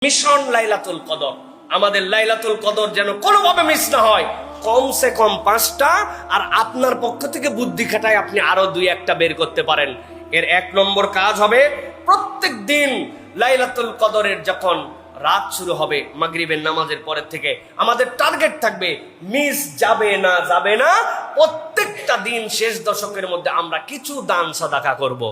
Mission লাইলাতুল কদর। আমাদের লাইলাতুল কদর যেন কোনোভাবে মিস না হয়। কমসে কম 5টা, আর আপনার পক্ষ থেকে বুদ্ধি খাটায় আপনি আরো 2-1টা বের করতে পারেন। এর 1 নম্বর কাজ হবে, প্রত্যেক দিন লাইলাতুল কদরের যখন রাত শুরু হবে মাগরিবের নামাজের পরের থেকে আমাদের টার্গেট থাকবে মিস যাবে না। প্রত্যেকটা দিন শেষ দশকের মধ্যে আমরা কিছু দান সাদাকা করব।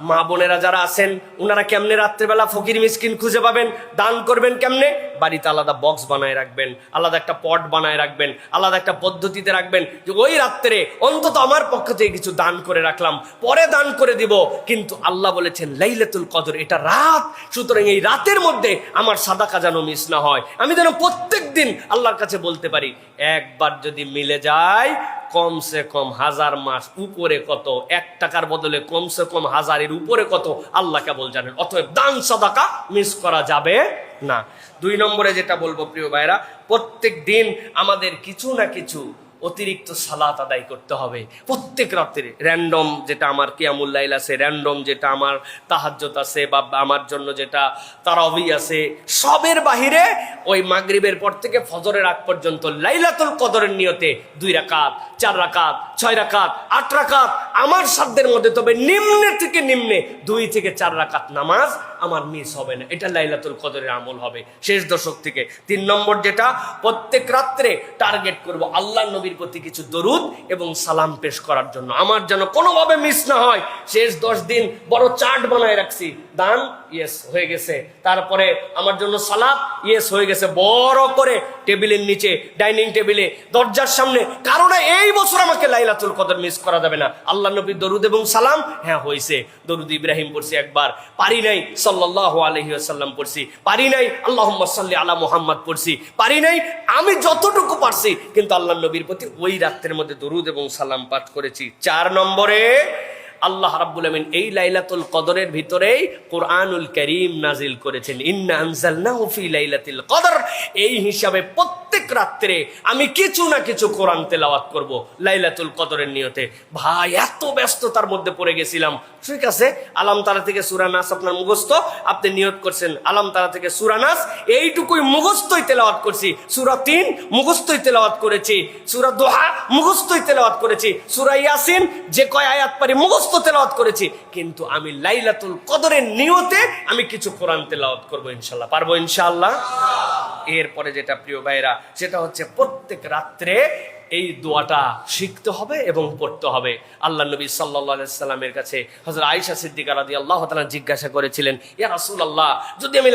মা বোনেরা যারা আছেন ওনারা কেমনে রাত্রেবেলা ফকির মিসকিন খুঁজে পাবেন, দান করবেন কেমনে? বাড়িতে আলাদা বক্স বানায় রাখবেন, আলাদা একটা পট বানায় রাখবেন, আলাদা একটা পদ্ধতিতে রাখবেন যে ওই রাত্রে অন্তত আমার পক্ষ থেকে কিছু দান করে রাখলাম, পরে দান করে দিব। কিন্তু আল্লাহ বলেছেন লাইলাতুল কদর এটা রাত, সুতরাং এই রাতের মধ্যে আমার সাদাকা যেন মিস না হয়। আমি যেন প্রত্যেক দিন আল্লাহর কাছে বলতে পারি, একবার যদি মিলে যায় কমসে কম 1000 মাস উপরে কত, 1 টাকার বদলে কমসে কম 1000-এর উপরে কত আল্লাহ কেবল জানেন। অতএব দান সাদাকা মিস করা যাবে না। 2 নম্বরে যেটা বলবো প্রিয় ভাইরা, প্রত্যেক দিন আমাদের কিছু না কিছু অতিরিক্ত সালাত আদায় করতে হবে প্রত্যেক রাত্রে। র্যান্ডম যেটা আমার কিয়ামুল লাইল আছে, র্যান্ডম যেটা আমার তাহাজ্জুদ আছে, বা আমার জন্য যেটা তারাবি আছে, সবের বাহিরে ওই মাগরিবের পর থেকে ফজরের আগ পর্যন্ত লাইলাতুল কদরের নিয়তে 2 রাকাত, 4 রাকাত, 6 রাকাত, 8 রাকাত আমার সাধ্যের মধ্যে, তবে নিম্নে থেকে নিম্নে 2 থেকে 4 রাকাত নামাজ আমার মিস হবে না। এটা লাইলাতুল কদরের আমল হবে শেষ দশক থেকে। 3 নম্বর যেটা, প্রত্যেক রাত্রে টার্গেট করব আল্লাহর নবীর প্রতি কিছু দরুদ এবং সালাম পেশ করার জন্য। আমার যেন কোনোভাবে মিস না হয়। শেষ 10 দিন বড় চার্ট বানায় রাখছি, দান ইয়েস হয়ে গেছে, তারপরে আমার জন্য সালাত ইয়েস হয়ে গেছে, বড় করে টেবিলের নিচে, ডাইনিং টেবিলে, দরজার সামনে। কারণ এই বছর আমাকে লাইলাতুল কদর মিস করা যাবে না। আল্লাহ নবীর দরুদ এবং সালাম হ্যাঁ হয়েছে, দরুদ ইব্রাহিম পড়ছি একবার, পারি নাই সাল্লাল্লাহু আলাইহি ওয়াসাল্লাম পড়ছি, পারি নাই আল্লাহুম্মা সাল্লি আলা মুহাম্মাদ পড়ছি, পারি নাই, আমি যতটুকু পারছি কিন্তু আল্লাহ নবীর প্রতি ওই রাতের মধ্যে দরুদ এবং সালাম পাঠ করেছি। 4 নম্বরে আল্লাহ রাব্বুল আমিন এই লাইলাতুল কদরের ভিতরেই কোরআনুল কারীম নাজিল করেছেন, ইন্না আনজালনাহু ফি লাইলাতিল কদর। এই হিসাবে প্রত্যেক রাত্রে আমি কিছু না কিছু কোরআন তেলাওয়াত করব লাইলাতুল কদরের নিয়তে। ভাই এত ব্যস্ততার মধ্যে পড়ে গেছিলাম, ঠিক আছে আলাম তারা থেকে সূরা নাস আপনার মুখস্থ, আপনি নিয়ত করছেন আলাম তারা থেকে সূরা নাস, এইটুকুই মুখস্থই তেলাওয়াত করছি, সূরা 3 মুখস্থই তেলাওয়াত করেছি, সূরা দোহা মুখস্থই তেলাওয়াত করেছি, সূরা ইয়াসিন যে কয় আয়াত পারি মুখস্থ তেলাওয়াত করেছি। কিন্তু আমি লাইলাতুল কদরের নিয়তে আমি কিছু কোরআন তেলাওয়াত করব ইনশাআল্লাহ, পারবো ইনশাআল্লাহ। এরপরে যেটা প্রিয় ভাইরা, সেটা হচ্ছে প্রত্যেক রাত্রে এই দোয়াটা শিখতে হবে এবং পড়তে হবে। আল্লাহ নবী সাল্লাল্লাহু আলাইহি সাল্লামের কাছে হযরত আয়েশা সিদ্দিকা রাদিয়াল্লাহু তাআলা জিজ্ঞাসা করেছিলেন, ইয়া রাসূলুল্লাহ, যদি আমি